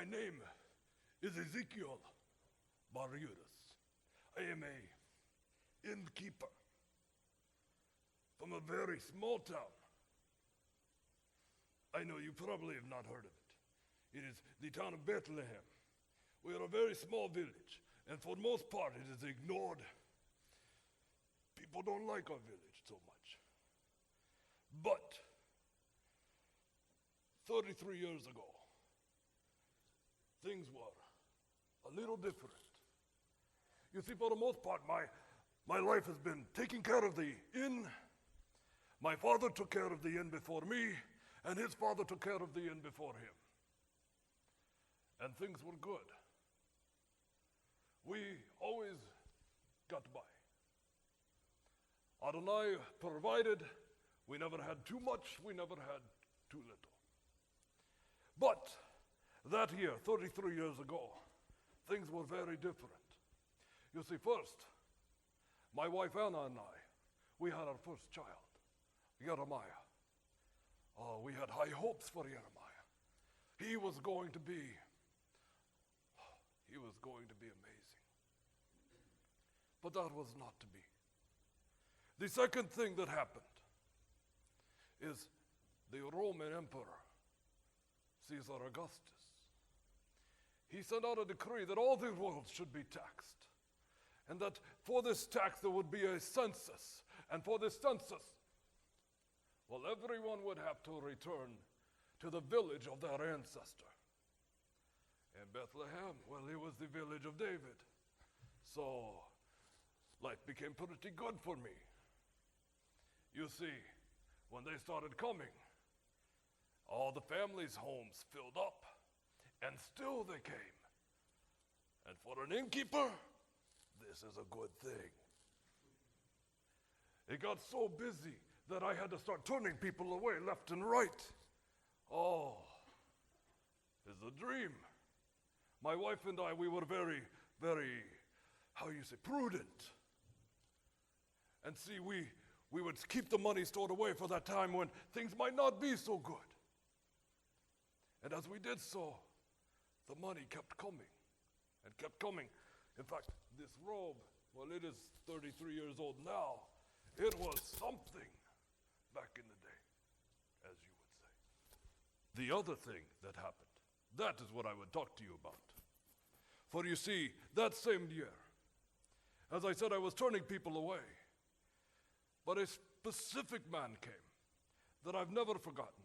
My name is Ezekiel Barrios. I am a innkeeper from a very small town. I know you probably have not heard of it. It is the town of Bethlehem. We are a very small village, and for the most part it is ignored. People don't like our village so much. But 33 years ago, things were a little different. You see, for the most part, my life has been taking care of the inn. My father took care of the inn before me, and his father took care of the inn before him. And things were good. We always got by. Adonai provided. We never had too much. We never had too little. But that year, 33 years ago, things were very different. You see, first, my wife Anna and I, we had our first child, Jeremiah. Oh, we had high hopes for Jeremiah. He was going to be amazing. But that was not to be. The second thing that happened is the Roman Emperor, Caesar Augustus. He sent out a decree that all the world should be taxed, and that for this tax there would be a census, and for this census, well, everyone would have to return to the village of their ancestor. And Bethlehem, well, it was the village of David. So life became pretty good for me. You see, when they started coming, all the families' homes filled up, and still they came. And for an innkeeper, this is a good thing. It got so busy that I had to start turning people away left and right. Oh, it's a dream. My wife and I, we were very, prudent. And see, we would keep the money stored away for that time when things might not be so good. And as we did so, the money kept coming and kept coming. In fact, this robe, well, it is 33 years old now. It was something back in the day, as you would say. The other thing that happened, that is what I would talk to you about. For you see, that same year, as I said, I was turning people away. But a specific man came that I've never forgotten.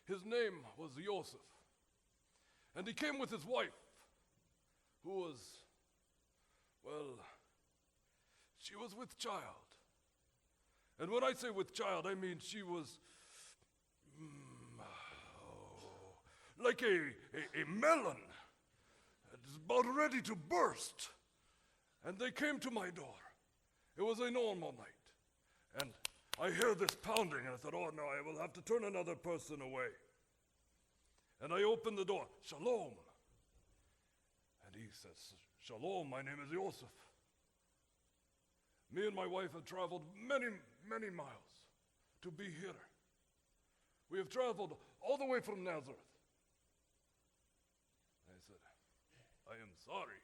His name was Joseph. And he came with his wife, who was, well, she was with child. And when I say with child, I mean she was like a melon. It's about ready to burst. And they came to my door. It was a normal night. And I hear this pounding, and I thought, oh no, I will have to turn another person away. And I opened the door, Shalom. And he says, Shalom, my name is Joseph. Me and my wife have traveled many, many miles to be here. We have traveled all the way from Nazareth. I said, I am sorry,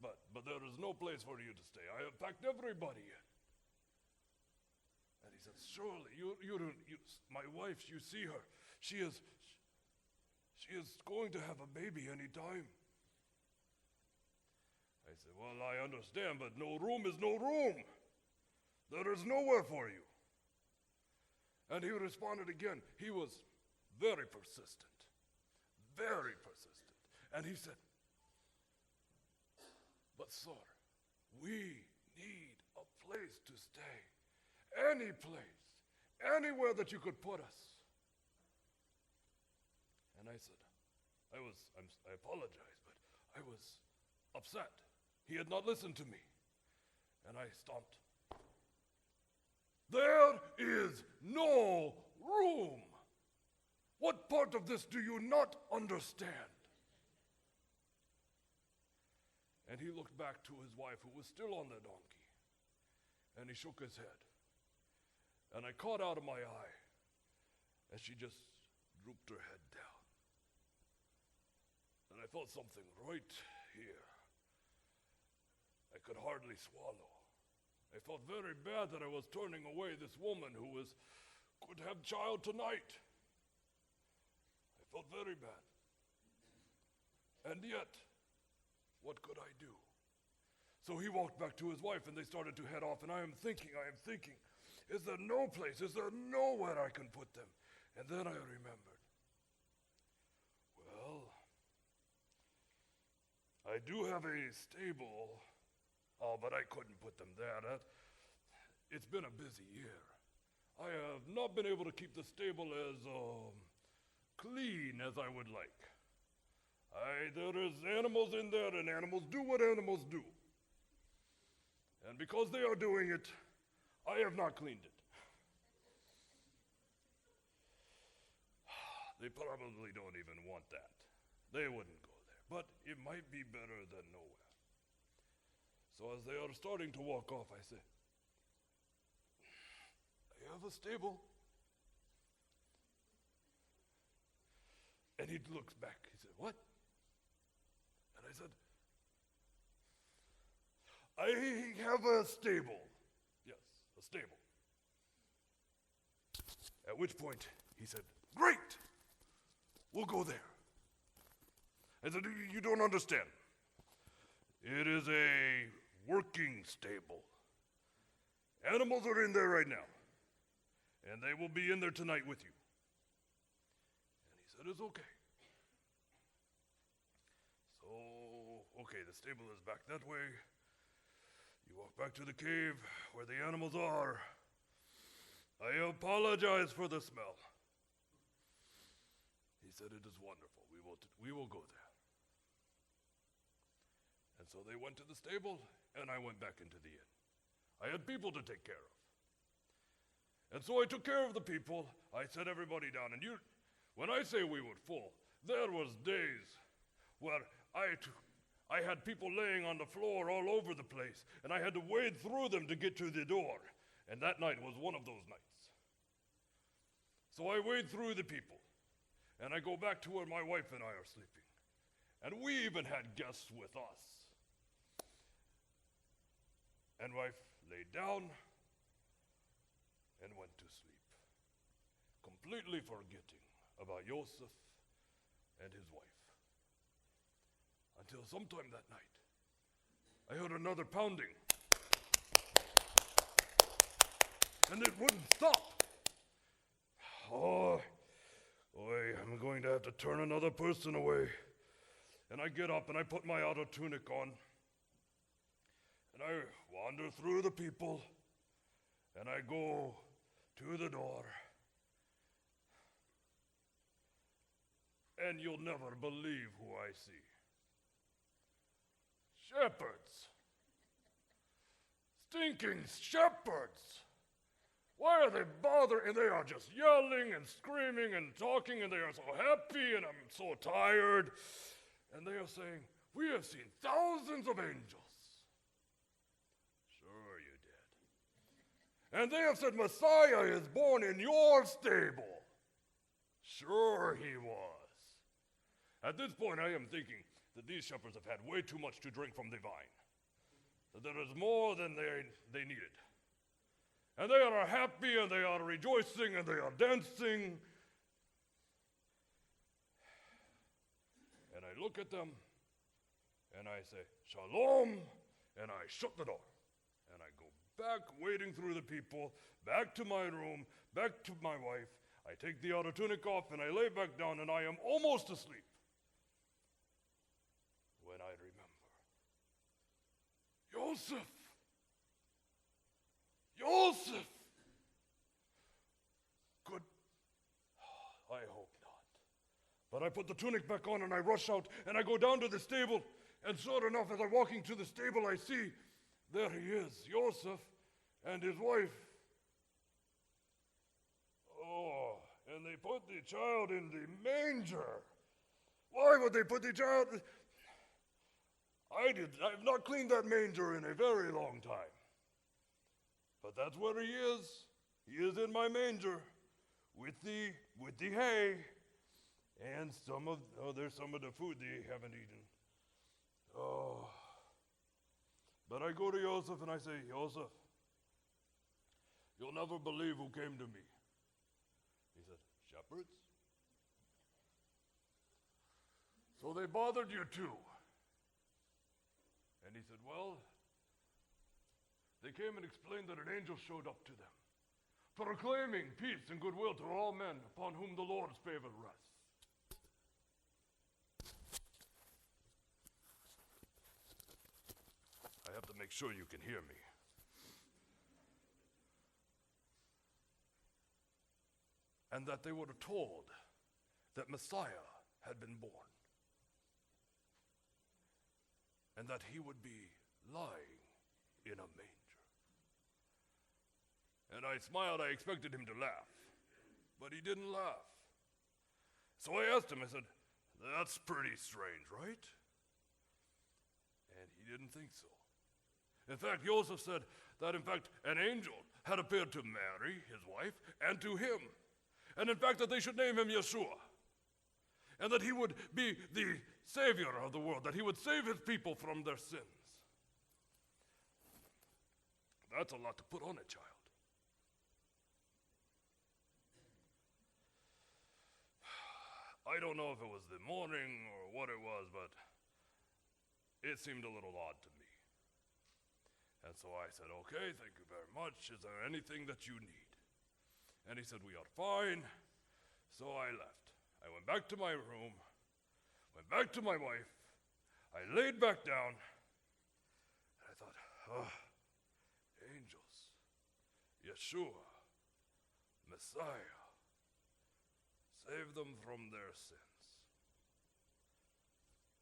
but there is no place for you to stay. I have packed everybody in. And he said, surely, my wife, you see her. She is going to have a baby any time. I said, well, I understand, but no room is no room. There is nowhere for you. And he responded again. He was very persistent. Very persistent. And he said, but sir, we need a place to stay. Any place. Anywhere that you could put us. And I said, I apologize, but I was upset. He had not listened to me. And I stomped. There is no room. What part of this do you not understand? And he looked back to his wife, who was still on the donkey, and he shook his head. And I caught out of my eye as she just drooped her head down. I felt something right here. I could hardly swallow. I felt very bad that I was turning away this woman who could have child tonight. I felt very bad. And yet, what could I do? So he walked back to his wife and they started to head off, and I am thinking, is there no place, is there nowhere I can put them? And then I remembered, well, I do have a stable, but I couldn't put them there. It's been a busy year. I have not been able to keep the stable as clean as I would like. There is animals in there, and animals do what animals do. And because they are doing it, I have not cleaned it. They probably don't even want that. They wouldn't go there. But it might be better than nowhere. So as they are starting to walk off, I say, I have a stable. And he looks back. He said, what? And I said, I have a stable. Yes, a stable. At which point he said, great, we'll go there. I said, you don't understand. It is a working stable. Animals are in there right now. And they will be in there tonight with you. And he said, it's okay. So, okay, the stable is back that way. You walk back to the cave where the animals are. I apologize for the smell. He said, it is wonderful. We will go there. And so they went to the stable, and I went back into the inn. I had people to take care of. And so I took care of the people. I set everybody down. And when I say we were full, there was days where I had people laying on the floor all over the place, and I had to wade through them to get to the door. And that night was one of those nights. So I wade through the people, and I go back to where my wife and I are sleeping. And we even had guests with us. And wife laid down and went to sleep, completely forgetting about Joseph and his wife. Until sometime that night, I heard another pounding. And it wouldn't stop. Oh, I'm going to have to turn another person away. And I get up and I put my outer tunic on. And I wander through the people. And I go to the door. And you'll never believe who I see. Shepherds. Stinking shepherds. Why are they bothering? And they are just yelling and screaming and talking, and they are so happy, and I'm so tired. And they are saying, we have seen thousands of angels. Sure you did. And they have said, Messiah is born in your stable. Sure he was. At this point, I am thinking that these shepherds have had way too much to drink from the vine. That there is more than they needed. And they are happy, and they are rejoicing, and they are dancing. And I look at them, and I say, Shalom, and I shut the door. And I go back, wading through the people, back to my room, back to my wife. I take the outer tunic off, and I lay back down, and I am almost asleep. When I remember, Joseph! Joseph! Good. I hope not. But I put the tunic back on and I rush out and I go down to the stable. And sure enough, as I'm walking to the stable, I see there he is, Joseph and his wife. Oh, and they put the child in the manger. Why would they put the child? I've not cleaned that manger in a very long time. But that's where he is. He is in my manger with the hay. And there's some of the food they haven't eaten. Oh. But I go to Joseph and I say, Joseph, you'll never believe who came to me. He said, shepherds? So they bothered you too. And he said, well, they came and explained that an angel showed up to them, proclaiming peace and goodwill to all men upon whom the Lord's favor rests. I have to make sure you can hear me. And that they were told that Messiah had been born. And that he would be lying in a manger. And I smiled. I expected him to laugh. But he didn't laugh. So I asked him, I said, that's pretty strange, right? And he didn't think so. In fact, Joseph said that, in fact, an angel had appeared to Mary, his wife, and to him. And in fact, that they should name him Yeshua. And that he would be the Savior of the world, that he would save his people from their sins. That's a lot to put on a child. I don't know if it was the morning or what it was, but it seemed a little odd to me. And so I said, okay, thank you very much. Is there anything that you need? And he said, we are fine. So I left. I went back to my room, went back to my wife. I laid back down, and I thought, angels, Yeshua, Messiah, save them from their sins.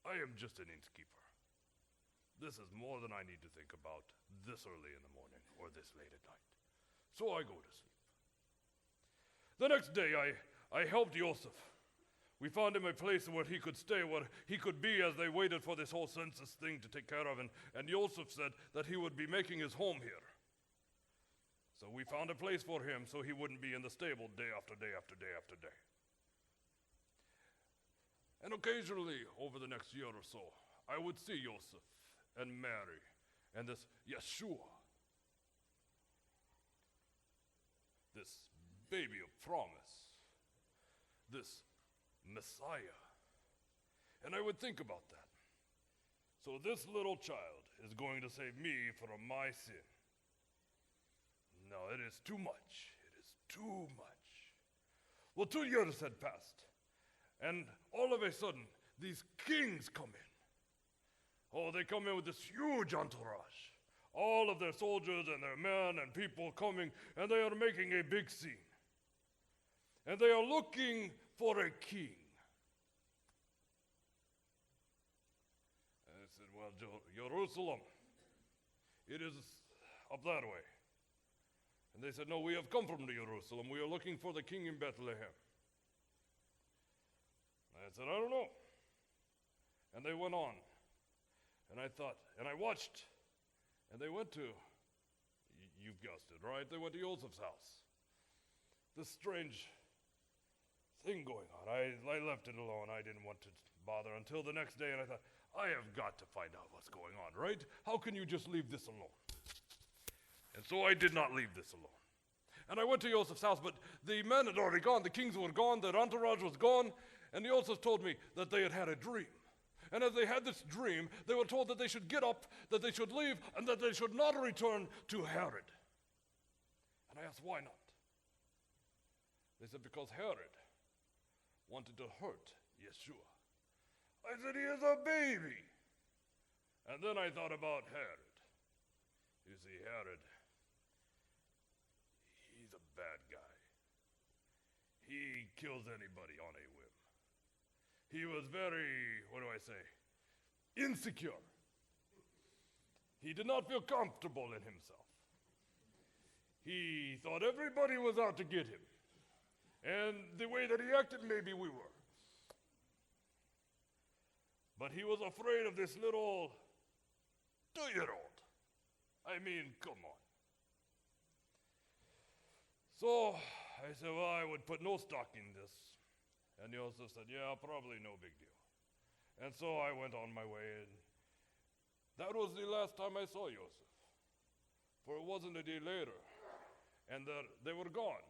I am just an innkeeper. This is more than I need to think about this early in the morning or this late at night. So I go to sleep. The next day, I helped Joseph. We found him a place where he could stay, where he could be as they waited for this whole census thing to take care of. And Joseph said that he would be making his home here. So we found a place for him so he wouldn't be in the stable day after day after day after day. And occasionally, over the next year or so, I would see Joseph and Mary and this Yeshua, this baby of promise, this Messiah. And I would think about that. So this little child is going to save me from my sin. No, it is too much. It is too much. Well, 2 years had passed, and all of a sudden, these kings come in. Oh, they come in with this huge entourage. All of their soldiers and their men and people coming, and they are making a big scene. And they are looking for a king. And I said, well, Jerusalem, it is up that way. And they said, no, we have come from Jerusalem. We are looking for the king in Bethlehem. I said, I don't know. And they went on. And I thought, and I watched. And they went to, you've guessed it, right? They went to Joseph's house. This strange thing going on. I left it alone. I didn't want to bother until the next day, and I thought, I have got to find out what's going on, right? How can you just leave this alone? And so I did not leave this alone. And I went to Joseph's house, but the men had already gone. The kings were gone. Their entourage was gone. And Joseph told me that they had had a dream. And as they had this dream, they were told that they should get up, that they should leave, and that they should not return to Herod. And I asked, why not? They said, because Herod wanted to hurt Yeshua. I said, he is a baby. And then I thought about Herod. You see, Herod, he's a bad guy. He kills anybody on a whim. He was very, insecure. He did not feel comfortable in himself. He thought everybody was out to get him. And the way that he acted, maybe we were. But he was afraid of this little 2-year-old. I mean, come on. So I said, well, I would put no stock in this. And Yosef said, yeah, probably no big deal. And so I went on my way, and that was the last time I saw Yosef. For it wasn't a day later, and they were gone.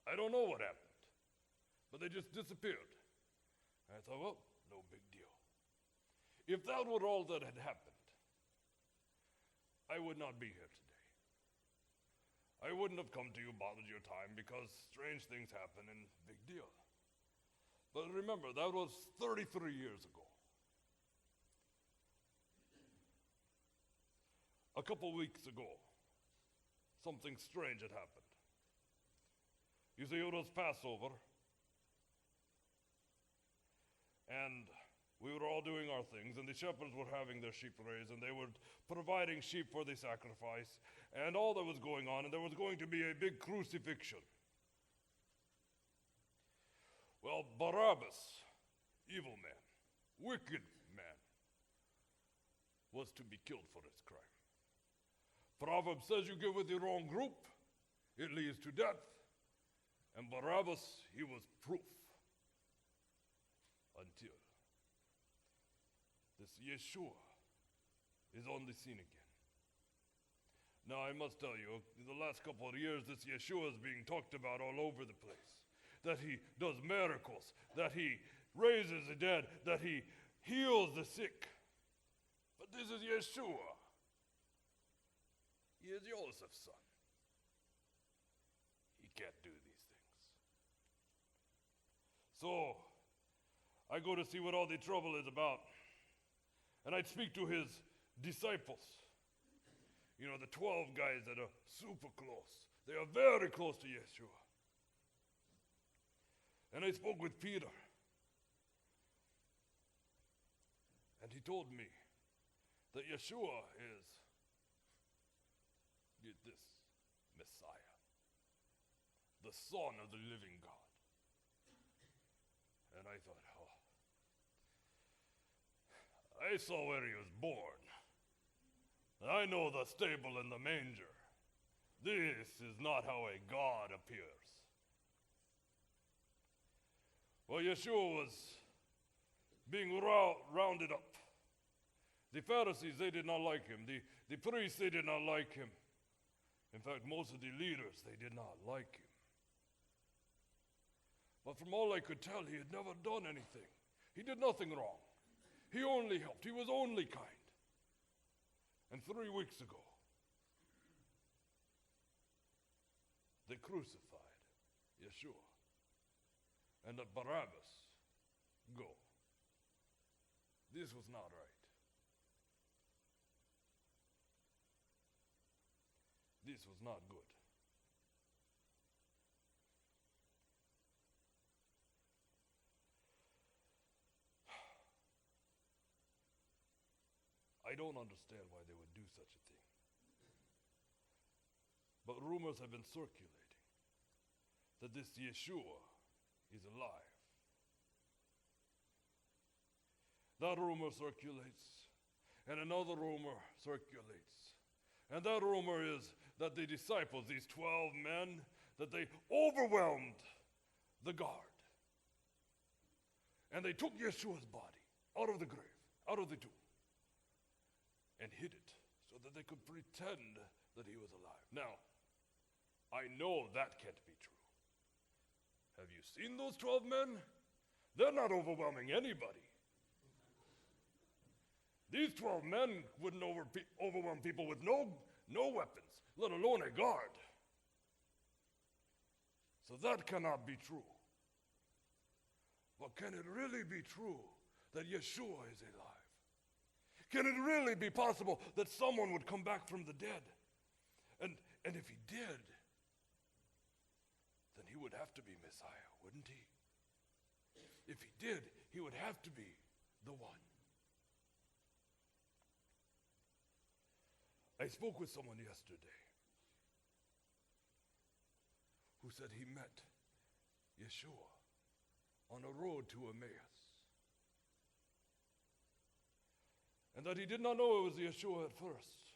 I don't know what happened, but they just disappeared. And I thought, well, no big deal. If that were all that had happened, I would not be here today. I wouldn't have come to you, bothered your time, because strange things happen and big deal. But remember, that was 33 years ago. A couple weeks ago, something strange had happened. You see, it was Passover, and we were all doing our things, and the shepherds were having their sheep raised, and they were providing sheep for the sacrifice, and all that was going on, and there was going to be a big crucifixion. Well, Barabbas, evil man, wicked man, was to be killed for his crime. Proverbs says you get with the wrong group, it leads to death. And Barabbas, he was proof. Until this Yeshua is on the scene again. Now I must tell you, in the last couple of years, this Yeshua is being talked about all over the place. That he does miracles, that he raises the dead, that he heals the sick. But this is Yeshua. He is Joseph's son. He can't do these things. So, I go to see what all the trouble is about. And I'd speak to his disciples. You know, the 12 guys that are super close. They are very close to Yeshua. And I spoke with Peter. And he told me that Yeshua is, get this, Messiah, the Son of the living God. And I thought, oh, I saw where he was born. I know the stable and the manger. This is not how a God appears. Well, Yeshua was being rounded up. The Pharisees, they did not like him. The priests, they did not like him. In fact, most of the leaders, they did not like him. But from all I could tell, he had never done anything. He did nothing wrong. He only helped. He was only kind. And 3 weeks ago, they crucified Yeshua. And let Barabbas go. This was not right. This was not good. I don't understand why they would do such a thing. But rumors have been circulating that this Yeshua is alive. That rumor circulates, and another rumor circulates. And that rumor is that the disciples, these 12 men, that they overwhelmed the guard. And they took Yeshua's body out of the grave, out of the tomb, and hid it so that they could pretend that he was alive. Now, I know that can't be true. Have you seen those 12 men? They're not overwhelming anybody. These 12 men wouldn't overwhelm people with no weapons, let alone a guard. So that cannot be true. But can it really be true that Yeshua is alive? Can it really be possible that someone would come back from the dead? And if he did, then he would have to be Messiah, wouldn't he? If he did, he would have to be the one. I spoke with someone yesterday who said he met Yeshua on a road to Emmaus. And that he did not know it was Yeshua at first,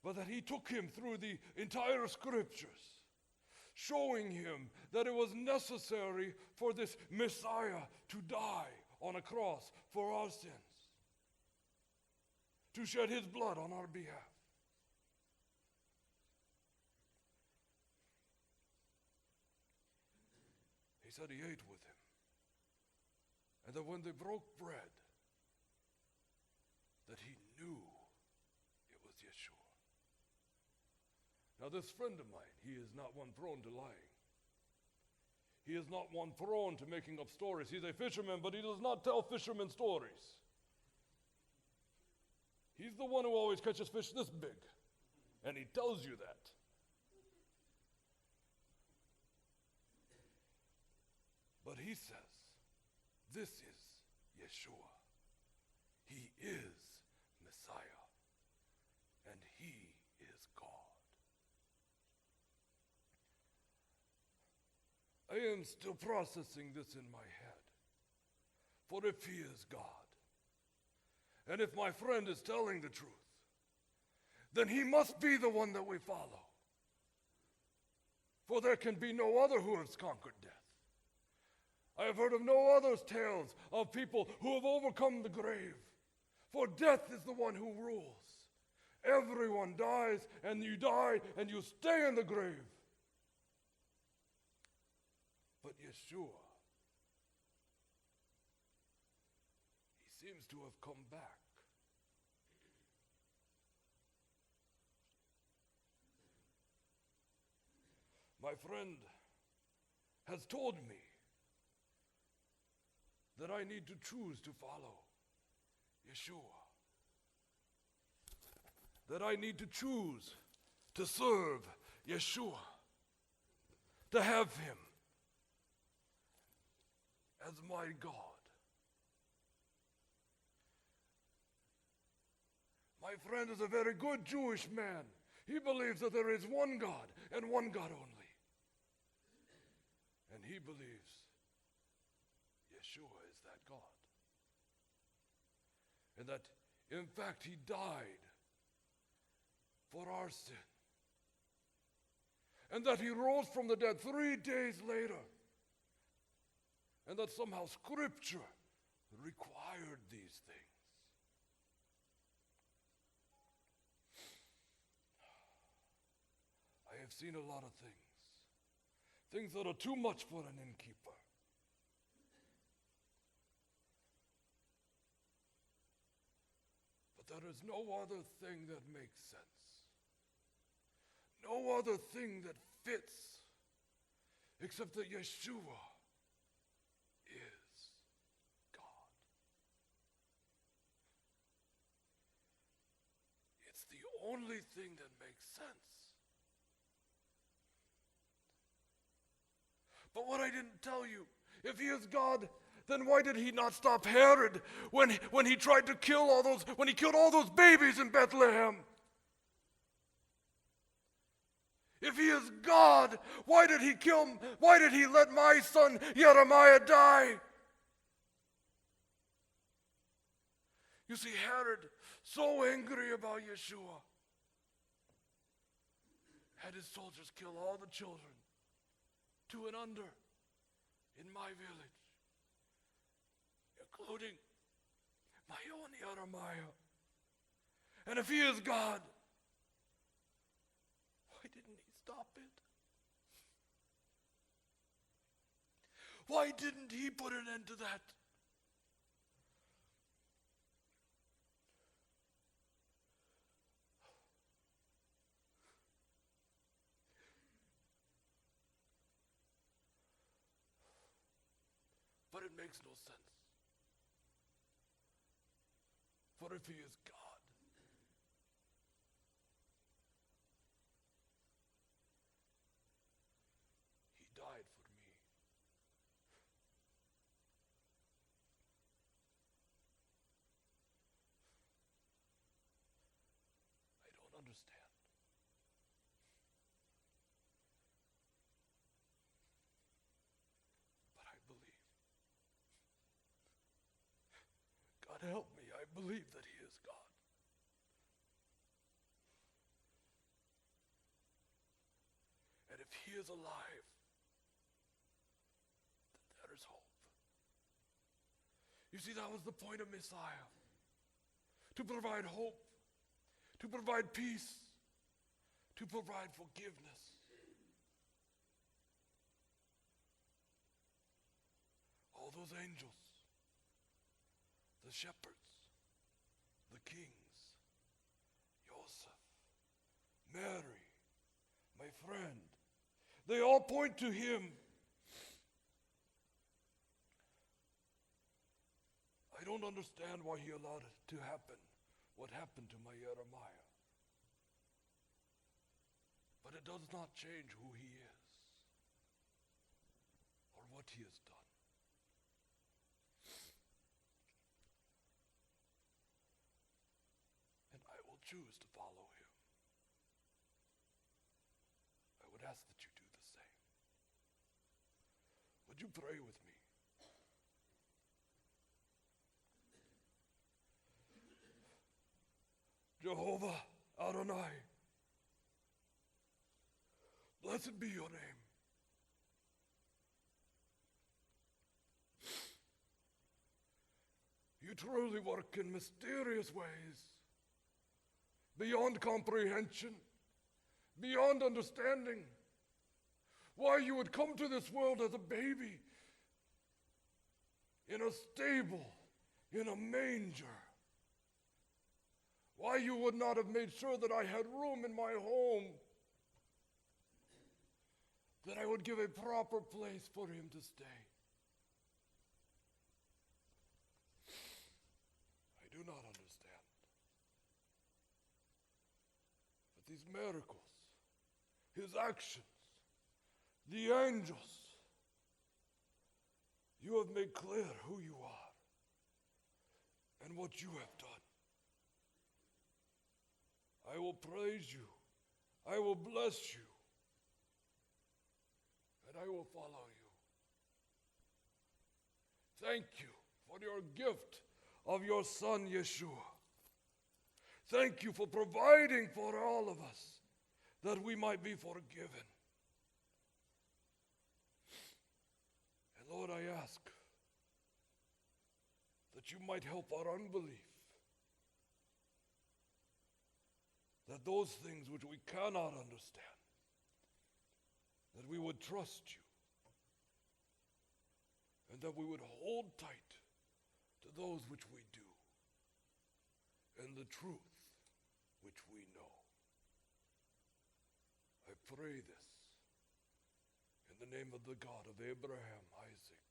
but that he took him through the entire scriptures, showing him that it was necessary for this Messiah to die on a cross for our sins, to shed his blood on our behalf. He said he ate with him, and that when they broke bread, that he knew it was Yeshua. Now this friend of mine, he is not one prone to lying. He is not one prone to making up stories. He's a fisherman, but he does not tell fisherman stories. He's the one who always catches fish this big, and he tells you that. But he says, this is Yeshua. He is Messiah, and he is God. I am still processing this in my head. For if he is God, and if my friend is telling the truth, then he must be the one that we follow. For there can be no other who has conquered death. I have heard of no other tales of people who have overcome the grave. For death is the one who rules. Everyone dies, and you die, and you stay in the grave. But Yeshua, he seems to have come back. My friend has told me that I need to choose to follow Yeshua. That I need to choose to serve Yeshua, to have him as my God. My friend is a very good Jewish man. He believes that there is one God and one God only. And he believes Yeshua is that God. And that, in fact, he died for our sin. And that he rose from the dead 3 days later. And that somehow Scripture required these things. I have seen a lot of things. Things that are too much for an innkeeper. But there is no other thing that makes sense. No other thing that fits except that Yeshua is God. It's the only thing that makes sense. But what I didn't tell you, if he is God, then why did he not stop Herod when he tried to kill when he killed all those babies in Bethlehem? If he is God, why did he let my son Jeremiah die? You see, Herod, so angry about Yeshua, had his soldiers kill all the children, 2 and under, in my village, including my own Jeremiah. And if he is God, why didn't he stop it? Why didn't he put an end to that? But it makes no sense. For if he is God, he died for me. I don't understand. But I believe. God help me, I believe that he is God. And if he is alive, that there is hope. You see, that was the point of Messiah. To provide hope, to provide peace, to provide forgiveness. All those angels, the shepherds, the kings, Joseph, Mary, my friend, they all point to him. I don't understand why he allowed it to happen, what happened to my Jeremiah. But it does not change who he is or what he has done. And I will choose to follow him. I would ask that you do the same. Would you pray with me? Jehovah Adonai, blessed be your name. You truly work in mysterious ways, beyond comprehension, beyond understanding. Why you would come to this world as a baby, in a stable, in a manger. Why you would not have made sure that I had room in my home, that I would give a proper place for him to stay. I do not understand. But these miracles, his actions, the angels, you have made clear who you are and what you have done. I will praise you. I will bless you. And I will follow you. Thank you for your gift of your Son, Yeshua. Thank you for providing for all of us that we might be forgiven. And Lord, I ask that you might help our unbelief. That those things which we cannot understand, that we would trust you, and that we would hold tight to those which we do, and the truth which we know. I pray this in the name of the God of Abraham, Isaac,